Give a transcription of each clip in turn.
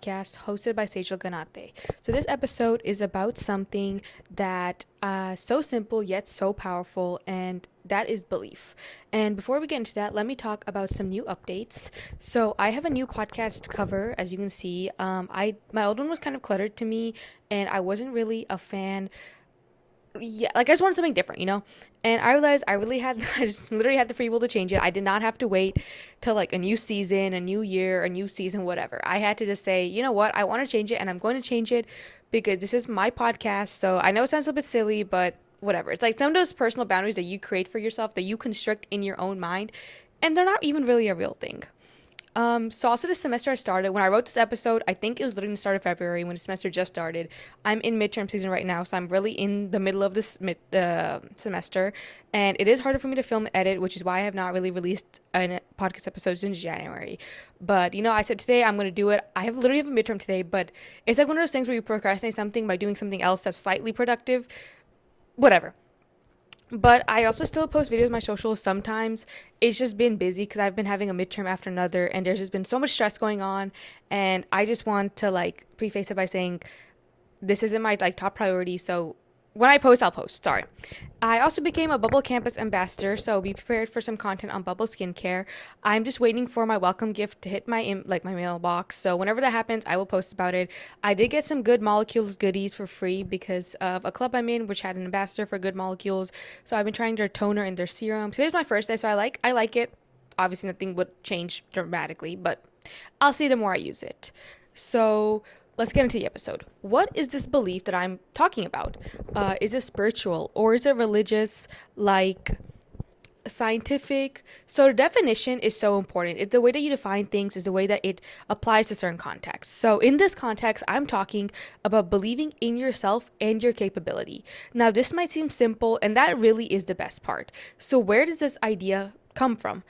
podcast hosted by Sejal Ganate. So this episode is about something that so simple yet so powerful, and that is belief. And before we get into that, let me talk about some new updates. So I have a new podcast cover, as you can see. My old one was kind of cluttered to me, and I wasn't really a fan. Yeah, like I just wanted something different, And I realized I just literally had the free will to change it. I did not have to wait till like a new season, a new year, a new season, whatever. I had to just say, you know what, I want to change it, and I'm going to change it because this is my podcast. So I know it sounds a bit silly, but whatever. It's like some of those personal boundaries that you create for yourself that you constrict in your own mind, and they're not even really a real thing. So also this semester I started, when I wrote this episode, I think it was literally the start of February when the semester just started. I'm in midterm season right now, so I'm really in the middle of this semester, and it is harder for me to film and edit, which is why I have not really released a podcast episode since January. But, I said today I'm going to do it. I have literally have a midterm today, but it's like one of those things where you procrastinate something by doing something else that's slightly productive. Whatever. But I also still post videos on my socials sometimes. It's just been busy because I've been having a midterm after another, and there's just been so much stress going on. And I just want to preface it by saying this isn't my top priority. So when I post, I'll post. Sorry. I also became a Bubble Campus ambassador, so be prepared for some content on Bubble skincare. I'm just waiting for my welcome gift to hit my mailbox. So whenever that happens, I will post about it. I did get some Good Molecules goodies for free because of a club I'm in, which had an ambassador for Good Molecules. So I've been trying their toner and their serum. Today's my first day, so I like it. Obviously, nothing would change dramatically, but I'll see the more I use it. So let's get into the episode. What is this belief that I'm talking about? Is it spiritual or is it religious, scientific? So the definition is so important. It's the way that you define things is the way that it applies to certain contexts. So in this context, I'm talking about believing in yourself and your capability. Now, this might seem simple, and that really is the best part. So where does this idea come from?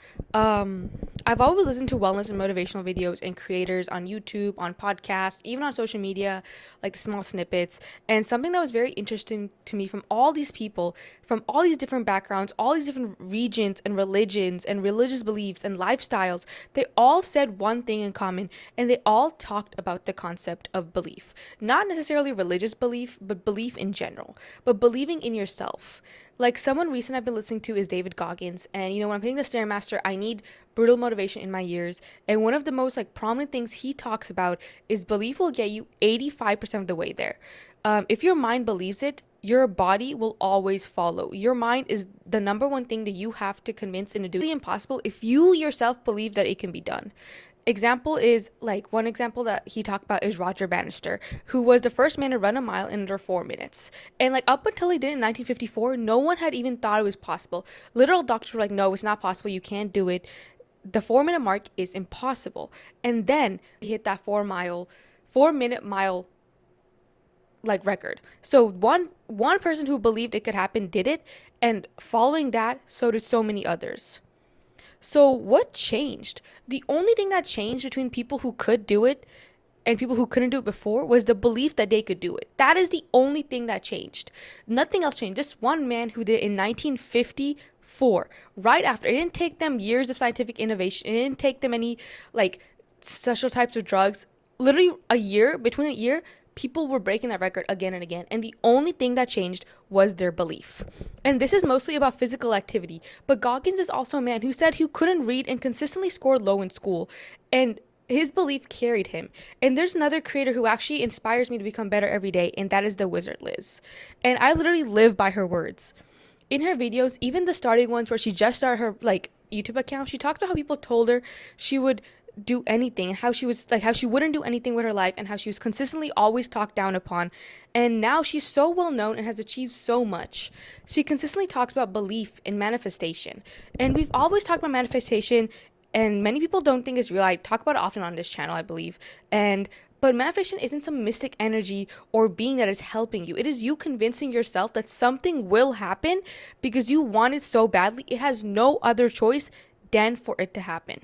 I've always listened to wellness and motivational videos and creators on YouTube, on podcasts, even on social media, like the small snippets. And something that was very interesting to me from all these people, from all these different backgrounds, all these different regions and religions and religious beliefs and lifestyles, they all said one thing in common, and they all talked about the concept of belief. Not necessarily religious belief, but belief in general, but believing in yourself. Like someone recent I've been listening to is David Goggins, and when I'm hitting the Stairmaster, I need brutal motivation in my ears, and one of the most prominent things he talks about is belief will get you 85% of the way there. If your mind believes it, your body will always follow. Your mind is the number one thing that you have to convince and to do. It's really impossible if you yourself believe that it can be done. One example that he talked about is Roger Bannister, who was the first man to run a mile in under 4 minutes. And up until he did it in 1954, no one had even thought it was possible. Literal doctors were like, no, it's not possible. You can't do it. The 4-minute mark is impossible. And then he hit that 4-minute mile record. So one person who believed it could happen did it, and following that, so did so many others. So what changed? The only thing that changed between people who could do it and people who couldn't do it before was the belief that they could do it. That is the only thing that changed. Nothing else changed. This one man who did it in 1954, right after. It didn't take them years of scientific innovation. It didn't take them any special types of drugs. Literally between a year, people were breaking that record again and again, and the only thing that changed was their belief. And this is mostly about physical activity, but Goggins is also a man who said he couldn't read and consistently scored low in school, and his belief carried him. And there's another creator who actually inspires me to become better every day, and that is the Wizard Liz. And I literally live by her words. In her videos, even the starting ones where she just started her YouTube account, she talks about how people told her she would do anything, and how she wouldn't do anything with her life, and how she was consistently always talked down upon. And now she's so well known and has achieved so much. She consistently talks about belief and manifestation, and we've always talked about manifestation, and many people don't think it's real. I talk about it often on this channel, I believe. But manifestation isn't some mystic energy or being that is helping you. It is you convincing yourself that something will happen because you want it so badly. It has no other choice than for it to happen.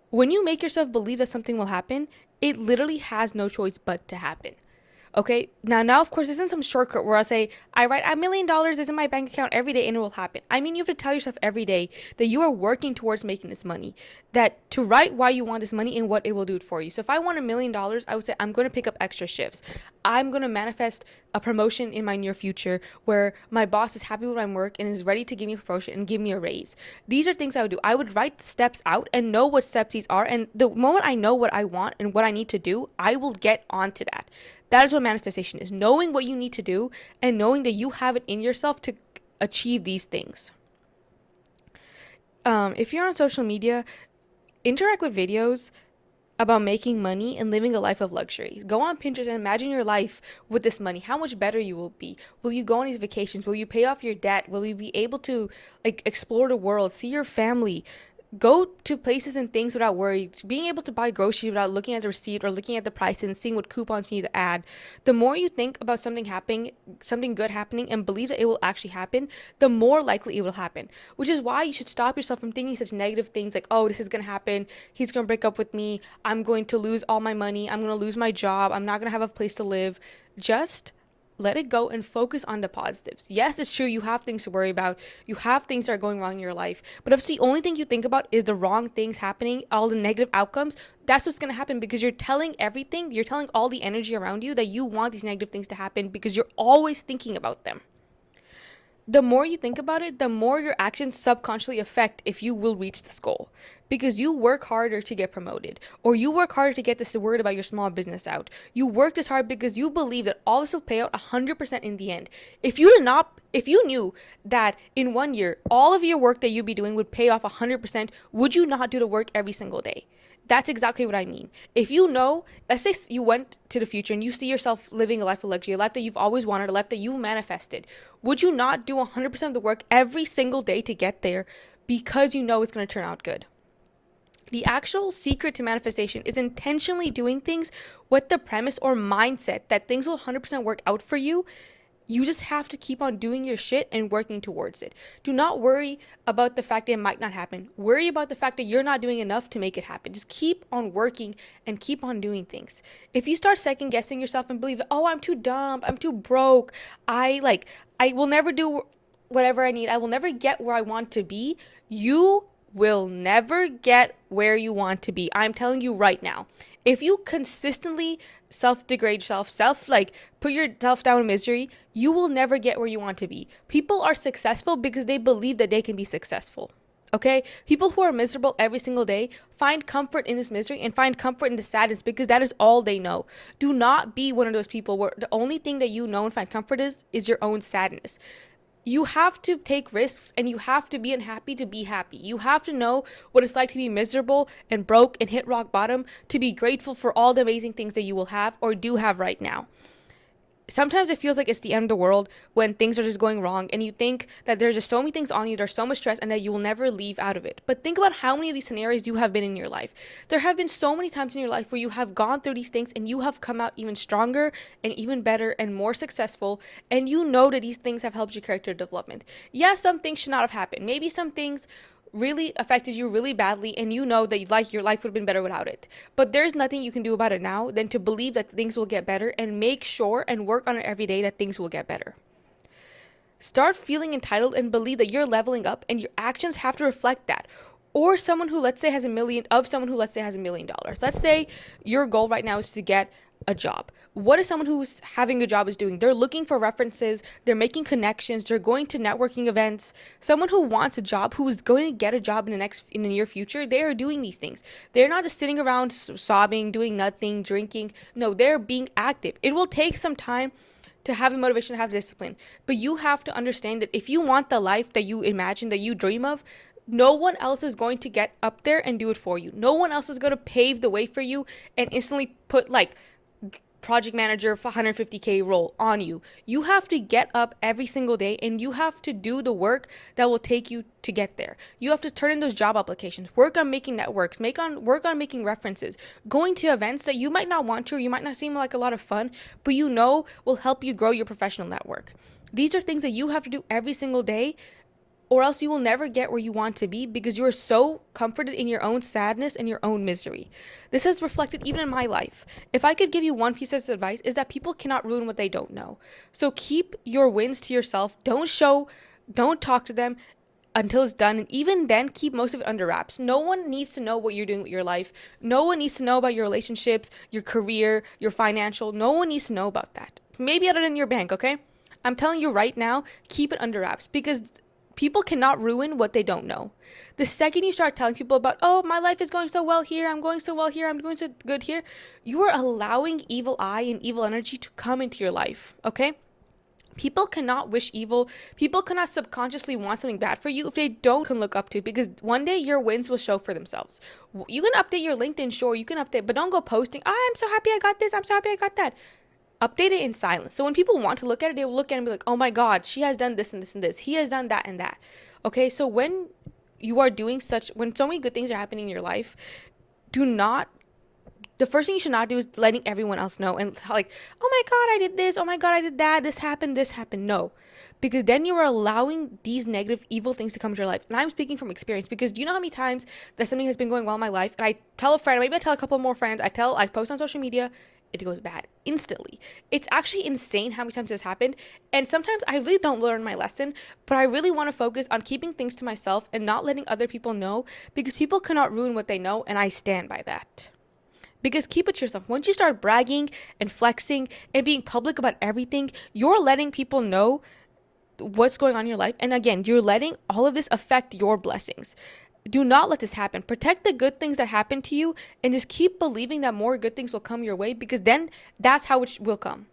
When you make yourself believe that something will happen, it literally has no choice but to happen. Okay. Now, of course, this isn't some shortcut where I'll say, I write $1 million is in my bank account every day and it will happen. I mean, you have to tell yourself every day that you are working towards making this money, that to write why you want this money and what it will do it for you. So if I want $1 million, I would say, I'm going to pick up extra shifts. I'm going to manifest a promotion in my near future where my boss is happy with my work and is ready to give me a promotion and give me a raise. These are things I would do. I would write the steps out and know what steps these are. And the moment I know what I want and what I need to do, I will get onto that. That is what manifestation is, knowing what you need to do and knowing that you have it in yourself to achieve these things. If you're on social media, interact with videos about making money and living a life of luxury. Go on Pinterest and imagine your life with this money, how much better you will be. Will you go on these vacations? Will you pay off your debt? Will you be able to explore the world, see your family, go to places and things without worry, being able to buy groceries without looking at the receipt or looking at the price and seeing what coupons you need to add. The more you think about something happening, something good happening, and believe that it will actually happen, the more likely it will happen. Which is why you should stop yourself from thinking such negative things like, oh, this is going to happen, he's going to break up with me, I'm going to lose all my money, I'm going to lose my job, I'm not going to have a place to live. Just let it go and focus on the positives. Yes, it's true, you have things to worry about. You have things that are going wrong in your life. But if the only thing you think about is the wrong things happening, all the negative outcomes, that's what's going to happen, because you're telling all the energy around you that you want these negative things to happen because you're always thinking about them. The more you think about it, the more your actions subconsciously affect if you will reach this goal. Because you work harder to get promoted, or you work harder to get this word about your small business out. You work this hard because you believe that all this will pay out 100% in the end. If you knew that in 1 year, all of your work that you'd be doing would pay off 100%, would you not do the work every single day? That's exactly what I mean. If you know, let's say you went to the future and you see yourself living a life of luxury, a life that you've always wanted, a life that you manifested, would you not do 100% of the work every single day to get there because you know it's going to turn out good? The actual secret to manifestation is intentionally doing things with the premise or mindset that things will 100% work out for you. You just have to keep on doing your shit and working towards it. Do not worry about the fact that it might not happen. Worry about the fact that you're not doing enough to make it happen. Just keep on working and keep on doing things. If you start second guessing yourself and believe, oh, I'm too dumb, I'm too broke, I will never do whatever I need, I will never get where I want to be, you will never get where you want to be. I'm telling you right now. If you consistently self-degrade yourself, put yourself down in misery, you will never get where you want to be. People are successful because they believe that they can be successful. Okay? People who are miserable every single day find comfort in this misery and find comfort in the sadness because that is all they know. Do not be one of those people where the only thing that you know and find comfort is your own sadness. You have to take risks and you have to be unhappy to be happy. You have to know what it's like to be miserable and broke and hit rock bottom, to be grateful for all the amazing things that you will have or do have right now. Sometimes it feels like it's the end of the world when things are just going wrong and you think that there's just so many things on you, there's so much stress, and that you will never leave out of it. But think about how many of these scenarios you have been in your life. There have been so many times in your life where you have gone through these things and you have come out even stronger and even better and more successful, and you know that these things have helped your character development. Yes, some things should not have happened. Maybe some things really affected you really badly and you know that your life would have been better without it. But there's nothing you can do about it now than to believe that things will get better and make sure and work on it every day that things will get better. Start feeling entitled and believe that you're leveling up and your actions have to reflect that. Or someone who let's say has $1 million. Let's say your goal right now is to get a job. What is someone who's having a job is doing? They're looking for references, they're making connections, they're going to networking events. Someone who wants a job, who is going to get a job in the near future, they are doing these things. They're not just sitting around sobbing, doing nothing, drinking. No, they're being active. It will take some time to have the motivation, to have discipline, but you have to understand that if you want the life that you imagine, that you dream of, no one else is going to get up there and do it for you. No one else is going to pave the way for you and instantly put project manager for 150K role on you. You have to get up every single day and you have to do the work that will take you to get there. You have to turn in those job applications, work on making networks, work on making references, going to events that you might not want to, or you might not seem like a lot of fun, but you know will help you grow your professional network. These are things that you have to do every single day or else you will never get where you want to be because you are so comforted in your own sadness and your own misery. This is reflected even in my life. If I could give you one piece of advice, is that people cannot ruin what they don't know. So keep your wins to yourself. Don't talk to them until it's done, and even then keep most of it under wraps. No one needs to know what you're doing with your life. No one needs to know about your relationships, your career, your financial. No one needs to know about that. Maybe other than your bank, okay? I'm telling you right now, keep it under wraps because people cannot ruin what they don't know. The second you start telling people about, oh, my life is going so well here, I'm going so well here, I'm doing so good here, you are allowing evil eye and evil energy to come into your life, okay? People cannot wish evil. People cannot subconsciously want something bad for you if they don't can look up to, because one day your wins will show for themselves. You can update your LinkedIn, sure, you can update, but don't go posting, oh, I'm so happy I got this, I'm so happy I got that. Update it in silence. So when people want to look at it, they will look at it and be like, oh my God, she has done this and this and this. He has done that and that. Okay, so when you are doing when so many good things are happening in your life, the first thing you should not do is letting everyone else know and like, oh my God, I did this. Oh my God, I did that. This happened. No, because then you are allowing these negative, evil things to come into your life. And I'm speaking from experience because do you know how many times that something has been going well in my life and I tell a friend, maybe I tell a couple more friends, I post on social media, it goes bad instantly. It's actually insane how many times this happened. And sometimes I really don't learn my lesson, but I really want to focus on keeping things to myself and not letting other people know, because people cannot ruin what they know. And I stand by that. Because keep it to yourself. Once you start bragging and flexing and being public about everything, you're letting people know what's going on in your life. And again, you're letting all of this affect your blessings. Do not let this happen. Protect the good things that happen to you and just keep believing that more good things will come your way, because then that's how it will come.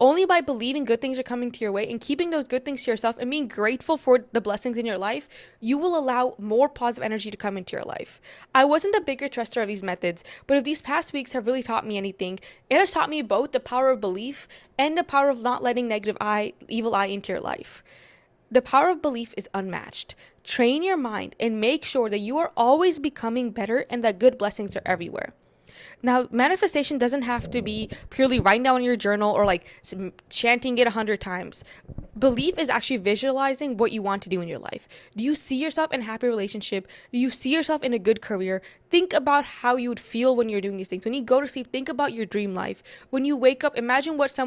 Only by believing good things are coming to your way and keeping those good things to yourself and being grateful for the blessings in your life, you will allow more positive energy to come into your life. I wasn't a bigger truster of these methods, but if these past weeks have really taught me anything, it has taught me both the power of belief and the power of not letting evil eye into your life. The power of belief is unmatched. Train your mind and make sure that you are always becoming better and that good blessings are everywhere. Now, manifestation doesn't have to be purely writing down in your journal or like chanting it 100 times. Belief is actually visualizing what you want to do in your life. Do you see yourself in a happy relationship? Do you see yourself in a good career? Think about how you would feel when you're doing these things. When you go to sleep, think about your dream life. When you wake up, imagine what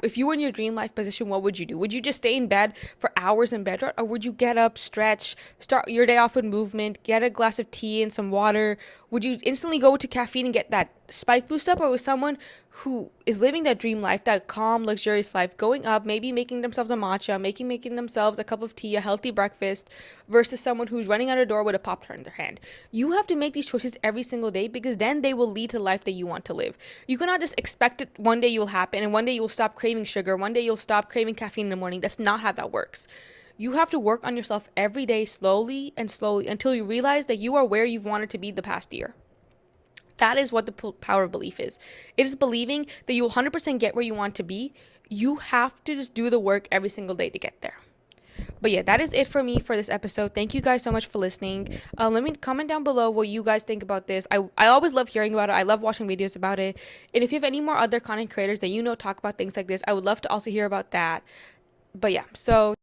if you were in your dream life position, what would you do? Would you just stay in bed for hours in bed, or would you get up, stretch, start your day off with movement, get a glass of tea and some water? Would you instantly go to caffeine and get that spike boost up, or with someone who is living that dream life, that calm, luxurious life, going up, maybe making themselves a matcha, making themselves a cup of tea, a healthy breakfast, versus someone who's running out a door with a Pop-Tart in their hand? You have to make these choices every single day, because then they will lead to the life that you want to live. You cannot just expect it one day you will happen and one day you will stop craving sugar, one day you'll stop craving caffeine in the morning. That's not how that works. You have to work on yourself every day, slowly until you realize that you are where you've wanted to be the past year. That is what the power of belief is. It is believing that you will 100% get where you want to be. You have to just do the work every single day to get there. But yeah, that is it for me for this episode. Thank you guys so much for listening. Let me comment down below what you guys think about this. I always love hearing about it. I love watching videos about it. And if you have any more other content creators that talk about things like this, I would love to also hear about that. But yeah, so